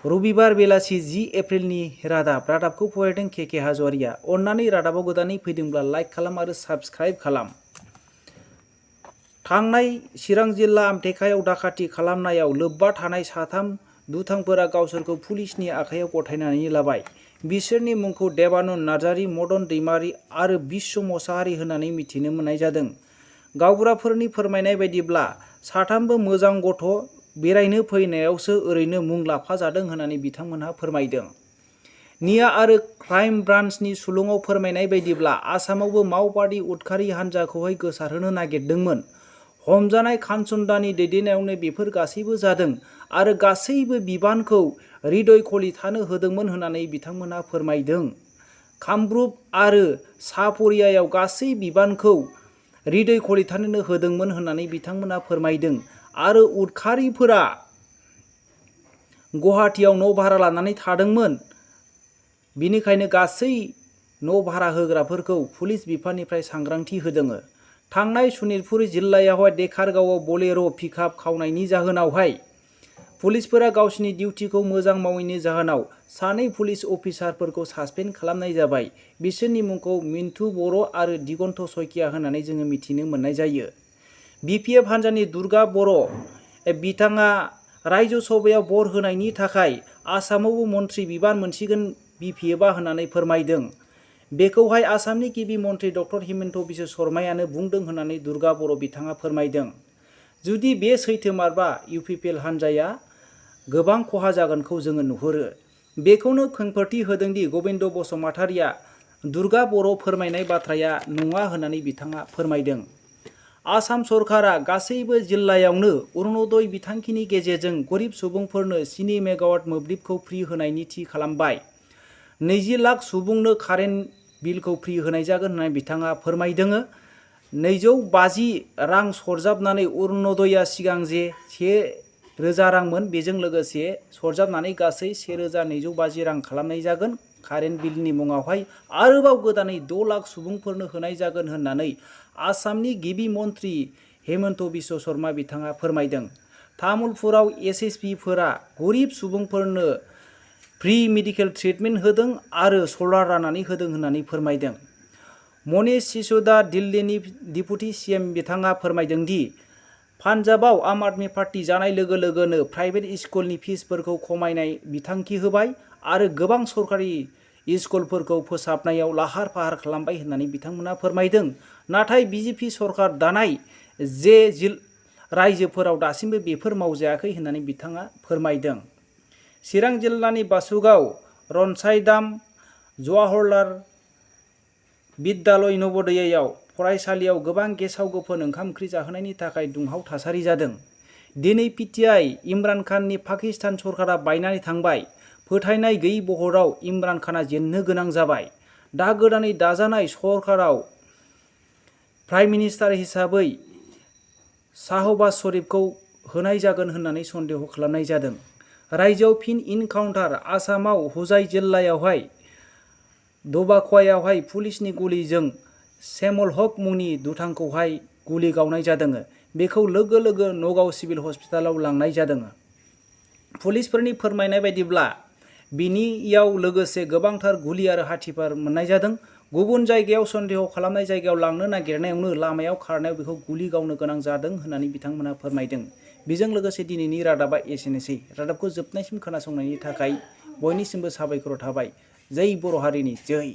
रबिबार बेलासि 10 एप्रिलनि रादाबखौ फरायदों के हाज'वारिया। अन्नानै रादाबाव गोदानै फैदोंब्ला लाइक खालाम आरो साबस्क्राइब खालाम। थांनाय चिरां जिल्ला आमटेकायाव दाखाथि खालामनायाव लोब्बा थानाय साथाम दुथांफोरा गावसोरखौ पुलिसनि आखायाव गथायनानै लाबाय। बिसोरनि मुंखौ देबानन्द नार्जारि, मदन दैमारि आरो बिश्व मसाहारि होननानै मिथिनो मोननाय जादों। गावबुराफोरनि फोरमायनाय बायदिब्ला साथामबो मोजां गथ' बेरायनो फैनायावसो ओरैनो मुं लाफाजादों होननानै बिथांमोनहा फोरमायदों। निया आरो क्राइम ब्रान्चनि सुलुङाव फोरमायनाय बायदिब्ला आसामावबो मावबादि उदखारि हान्जाखौहाय गोसारहोनो नागिरदोंमोन। हमजानाय खानसुन्दानि दैदेननायावनो बेफोर गासैबो जादों आरो गासैबो बिबानखौ हृदय कलितानो होदोंमोन होननानै बिथांमोनहा फोरमायदों। कामरुप आरो सापरियायाव गासै बिबानखौ हृदय कलितानो होदोंमोन होननानै बिथांमोनहा फोरमायदों आरो उदखारिफोरा गुवाहाटीयाव न' भारा लानानै थादोंमोन। बिनिखायनो गासै न' भारा होग्राफोरखौ पुलिस बिफाननिफ्राय सांग्रांथि होदों। थांनाय सनितपुर जिल्लायावहाय देकारगावआव बलेर' पिकआप खावनायनि जाहोनावहाय पुलिसफोरा गावसिनि डिउटिखौ मोजां मावैनि जाहोनाव सानै पुलिस अफिसारफोरखौ सासपेन्ड खालामनाय जाबाय। बिसोरनि मुंखौ मिन्टु बर' आरो दिगन्त सयकिया होननानै जोङो मिथिनो मोननाय जायो। बिपिएफ हान्जानि दुर्गा बर' बिथाङा रायजो सभायाव बर होनायनि थाखाय आसामावबो मन्त्रि बिबान मोनसिगोन बिपिएफआ होननानै फोरमायदों। बेखौहाय आसामनि गिबि मन्त्रि डक्टर हिमन्त बिश्व शर्मायानो बुंदों होननानै दुर्गा बर' बिथाङा फोरमायदों। जुदि बे सैथोमारबा इउपिपिएल हान्जाया गोबां खहा जागोनखौ जोङो नुहुरो। बेखौनो खेंफोरथि होदोंदि गबिन्द बसुमतारिया दुर्गा बर' फोरमायनाय बाथ्राया नङा होननानै बिथाङा फोरमायदों। आसाम सरकारा गासैबो जिल्लायावनो अरुणोदय बिथांखिनि गेजेरजों गरिब सुबुंफोरनो 3 मेगावाट मोब्लिबखौ फ्रि होनायनि थि खालामबाय। 20 लाख सुबुंनो कारेन्ट बिलखौ फ्रि होनाय जागोन होननानै बिथाङा फोरमायदों। 250 रां सरजाबनानै अरुणोदयआ सिगां जे 1000 रांमोन, बेजों लोगोसे सरजाबनानै गासै 1250 रां खालामनाय जागोन। कारेन्ट बिलनि मुङावहाय आरोबाव गोदानै 6 लाख सुबुंफोरनो होनाय जागोन होननानै आसामनि गिबि मन्त्रि हिमन्त बिश्व शर्मा बिथाङा फोरमायदों। तामुलपुराव एसएसपिफोरा गरिब सुबुंफोरनो फ्रि मेडिकेल ट्रिटमेन्ट होदों आरो सलार राननानै होदों होननानै फोरमायदों। मनीष सिसोदा दिल्लीनि डिपुटि सीएम बिथाङा फोरमायदों दि पान्जाबाव आम आदमी पार्टी जानाय लोगो लोगोनो प्राइभेट स्कुलनि फिसफोरखौ खमायनाय बिथांखि होबाय आरो गोबां सरकारि स्कुलफोरखौ फोसाबनायाव लाहार फाहार खालामबाय होननानै बिथांमोना फोरमायदों। नाथाय बिजेपि सरकार दानाय जे रायजोफोराव दासिमबो बेफोर मावजायाखै होननानै बिथाङा फोरमायदों। चिरां जिल्लानि बासुगाव रनसायदाम जवाहरलाल बिद्यालय नवोदयायाव फरायसालियाव गोबां गेसाव गोफोन ओंखाम ओंख्रि जाहोनायनि थाखाय दुंहाव थासारि जादों। दिनै पिटिआइ इमरान खाननि पाकिस्तान सरकारा बायनानै थांबाय। फोथायनाय गैयै बहराव इमरान खाना जेननो गोनां जाबाय। दा गोदानै दाजानाय सरकाराव प्राइम मिनिस्टार हिसाबै शाहबाज शरीफखौ होनाय जागोन होननानै सन्देह खालामनाय जादों। रायजोआव फिन इनकाउन्टार आसामाव हुजाइ जिल्लायावहाय दबाखवायावहाय पुलिसनि गुलिजों सेमल हक मुंनि दुथांखौहाय गुलि गावनाय जादों। बेखौ लोगो लोगो नगाव सिभिल हस्पिटालाव लांनाय जादों। पुलिसफोरनि फोरमायनाय बायदिब्ला बिनियाव लोगोसे गोबांथार गुलि आरो हाथियार मोननाय जादों। गुबुन जायगायाव सन्देह खालामनाय जायगायाव लांनो नागिरनायावनो लामायाव खारनायाव बेखौ गुलि गावनो गोनां जादों होननानै बिथांमोनहा फोरमायदों। बेजों लोगोसे दिनैनि रादाबा एसेनोसै। रादाबखौ जोबनायसिम खोनासंनायनि थाखाय बयनिसिमबो साबायखर थाबाय। जै बर' हारिनि जै।